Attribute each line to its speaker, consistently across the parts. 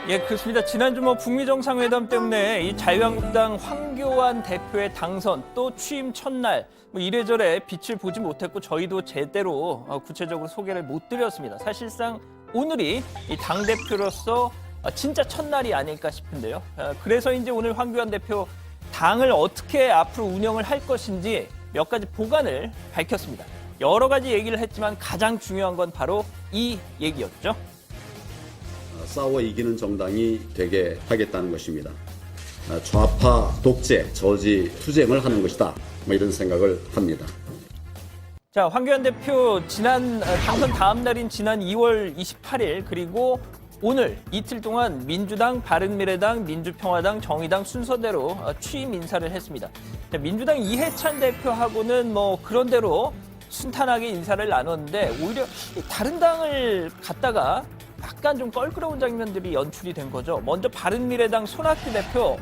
Speaker 1: 예, 그렇습니다. 지난주 북미 정상회담 때문에 이 자유한국당 황교안 대표의 당선 또 취임 첫날 이래저래 빛을 보지 못했고 저희도 제대로 구체적으로 소개를 못 드렸습니다. 사실상 오늘이 이 당대표로서 진짜 첫날이 아닐까 싶은데요. 그래서 이제 오늘 황교안 대표 당을 어떻게 앞으로 운영을 할 것인지 몇 가지 보관을 밝혔습니다. 여러 가지 얘기를 했지만 가장 중요한 건 바로 이 얘기였죠.
Speaker 2: 싸워 이기는 정당이 되게 하겠다는 것입니다. 좌파 독재, 저지 투쟁을 하는 것이다. 이런 생각을 합니다.
Speaker 1: 자, 황교안 대표 지난 당선 다음 날인 지난 2월 28일 그리고 오늘 이틀 동안 민주당, 바른미래당, 민주평화당, 정의당 순서대로 취임 인사를 했습니다. 자, 민주당 이해찬 대표하고는 그런 대로 순탄하게 인사를 나눴는데 오히려 다른 당을 갔다가 약간 좀 껄끄러운 장면들이 연출이 된 거죠. 먼저 바른미래당 손학규 대표.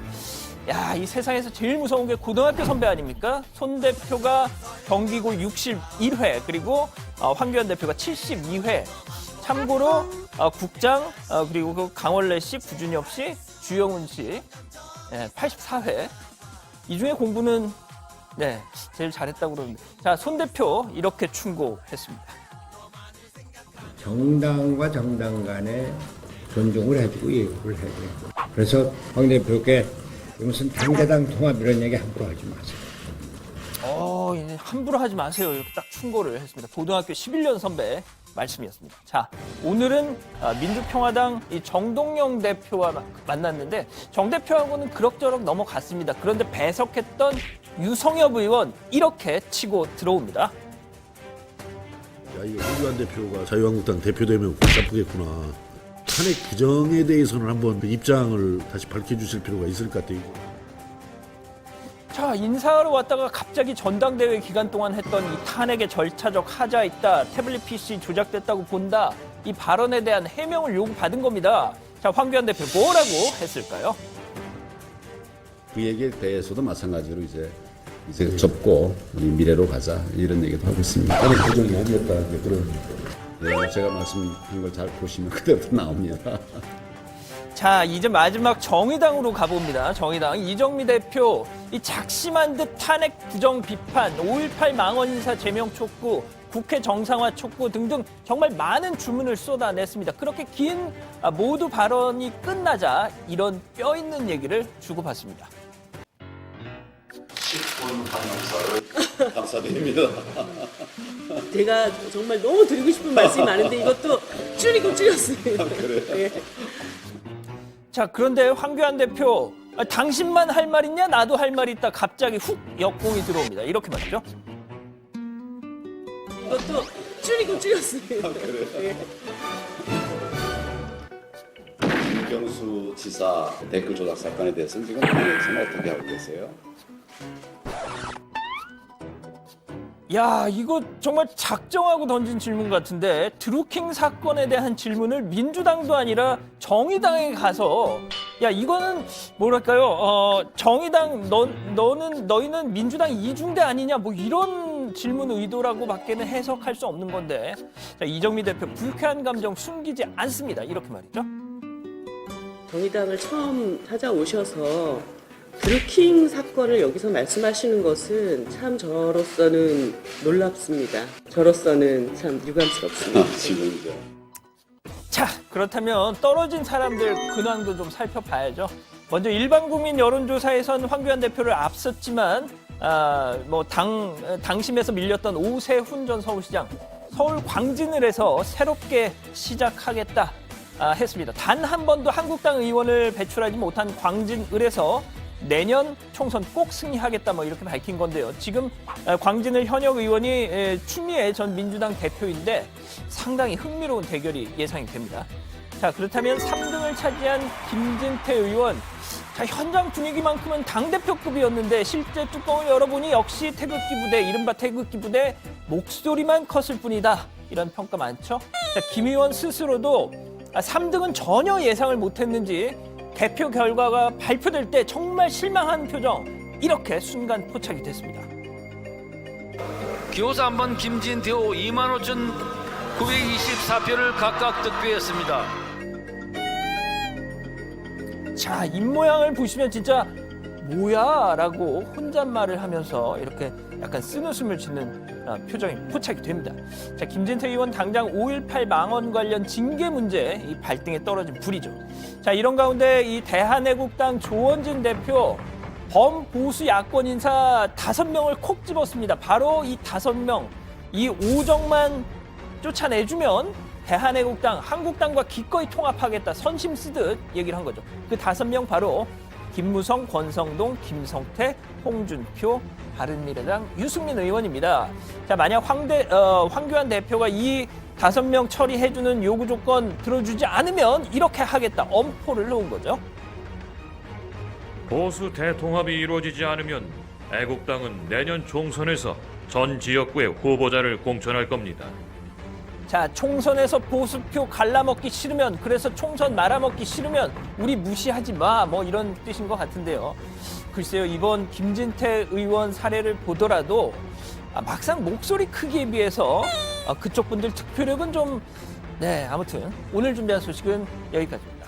Speaker 1: 야, 이 세상에서 제일 무서운 게 고등학교 선배 아닙니까? 손 대표가 경기고 61회, 그리고 황교안 대표가 72회. 참고로 국장, 그리고 그 강원래 씨, 구준엽 씨, 주영훈 씨 84회. 이 중에 공부는 제일 잘했다고 그러는데. 자, 손 대표 이렇게 충고했습니다.
Speaker 3: 정당과 정당 간에 존중을 해주고 예우를 해야 되고. 그래서 황 대표께 무슨 당대당 통합 이런 얘기 함부로 하지 마세요.
Speaker 1: 이제 함부로 하지 마세요. 이렇게 딱 충고를 했습니다. 고등학교 11년 선배 말씀이었습니다. 자, 오늘은 민주평화당 이 정동영 대표와 만났는데 정 대표하고는 그럭저럭 넘어갔습니다. 그런데 배석했던 유성엽 의원 이렇게 치고 들어옵니다.
Speaker 4: 야, 이거 황교안 대표가 자유한국당 대표되면 골치 아프겠구나. 탄핵 규정에 대해서는 한번 입장을 다시 밝혀주실 필요가 있을 것 같아요.
Speaker 1: 자, 인사하러 왔다가 갑자기 전당대회 기간 동안 했던 이 탄핵의 절차적 하자 있다, 태블릿 PC 조작됐다고 본다, 이 발언에 대한 해명을 요구받은 겁니다. 자, 황교안 대표 뭐라고 했을까요?
Speaker 2: 그 얘기에 대해서도 마찬가지로 이제 접고 우리 미래로 가자 이런 얘기도 하고 있습니다.
Speaker 4: 탄핵 규정이 아니었다 그런.
Speaker 2: 네, 제가 말씀한 걸 잘 보시면 그대로 나옵니다.
Speaker 1: 자, 이제 마지막 정의당으로 가봅니다. 정의당 이정미 대표 이 작심한 듯 탄핵 부정 비판, 5.18 망언 인사 제명 촉구, 국회 정상화 촉구 등등 정말 많은 주문을 쏟아냈습니다. 그렇게 긴 모두 발언이 끝나자 이런 뼈 있는 얘기를 주고받습니다.
Speaker 2: 10분 한영사를 감사드립니다.
Speaker 5: 제가 정말 너무 드리고 싶은 말씀이 많은데 이것도 줄이고 줄였습니다.
Speaker 2: 그래요?
Speaker 5: 예.
Speaker 1: 자, 그런데 황교안 대표 당신만 할 말 있냐? 나도 할 말 있다. 갑자기 훅 역공이 들어옵니다. 이렇게 말이죠.
Speaker 5: 이것도 줄이고 줄였습니다.
Speaker 2: 그래요?
Speaker 5: 예.
Speaker 2: 김경수 지사 댓글 조작 사건에 대해서는 지금 당에서는 어떻게 하고 계세요?
Speaker 1: 야, 이거 정말 작정하고 던진 질문 같은데 드루킹 사건에 대한 질문을 민주당도 아니라 정의당에 가서 야, 이거는 뭐랄까요? 정의당 너희는 민주당 이중대 아니냐? 이런 질문 의도라고 밖에는 해석할 수 없는 건데. 자, 이정미 대표 불쾌한 감정 숨기지 않습니다. 이렇게 말이죠.
Speaker 5: 정의당을 처음 찾아오셔서 드루킹 사건을 여기서 말씀하시는 것은 참 저로서는 놀랍습니다. 저로서는 참 유감스럽습니다.
Speaker 2: 지금이죠.
Speaker 1: 자, 그렇다면 떨어진 사람들 근황도 좀 살펴봐야죠. 먼저 일반 국민 여론조사에선 황교안 대표를 앞섰지만 당심에서 밀렸던 오세훈 전 서울시장 서울 광진을 해서 새롭게 시작하겠다 했습니다. 단 한 번도 한국당 의원을 배출하지 못한 광진을에서 내년 총선 꼭 승리하겠다 이렇게 밝힌 건데요. 지금 광진을 현역 의원이 추미애 전 민주당 대표인데 상당히 흥미로운 대결이 예상이 됩니다. 자, 그렇다면 3등을 차지한 김진태 의원. 자, 현장 분위기만큼은 당대표급이었는데 실제 뚜껑을 열어보니 역시 태극기 부대, 이른바 태극기 부대 목소리만 컸을 뿐이다. 이런 평가 많죠. 자, 김 의원 스스로도 3등은 전혀 예상을 못했는지 개표 결과가 발표될 때 정말 실망한 표정, 이렇게 순간 포착이 됐습니다.
Speaker 6: 기호사 3번 김진태호 25,924표를 각각 득표했습니다.
Speaker 1: 자, 입모양을 보시면 진짜 뭐야? 라고 혼잣말을 하면서 이렇게 약간 쓴웃음을 짓는 표정이 포착이 됩니다. 자, 김진태 의원 당장 5.18 망언 관련 징계 문제 이 발등에 떨어진 불이죠. 자, 이런 가운데 이 대한애국당 조원진 대표 범보수 야권 인사 5명을 콕 집었습니다. 바로 이 5명, 이 오정만 쫓아내주면 대한애국당, 한국당과 기꺼이 통합하겠다 선심 쓰듯 얘기를 한 거죠. 그 5명 바로 김무성, 권성동, 김성태, 홍준표, 바른미래당 유승민 의원입니다. 자, 만약 황교안 대표가 이 5명 처리해주는 요구 조건 들어주지 않으면 이렇게 하겠다 엄포를 놓은 거죠.
Speaker 6: 보수 대통합이 이루어지지 않으면 애국당은 내년 총선에서 전 지역구의 후보자를 공천할 겁니다.
Speaker 1: 자, 총선에서 보수표 갈라먹기 싫으면, 그래서 총선 말아먹기 싫으면 우리 무시하지 마, 뭐 이런 뜻인 것 같은데요. 글쎄요, 이번 김진태 의원 사례를 보더라도 막상 목소리 크기에 비해서 그쪽 분들 득표력은 좀, 네, 아무튼 오늘 준비한 소식은 여기까지입니다.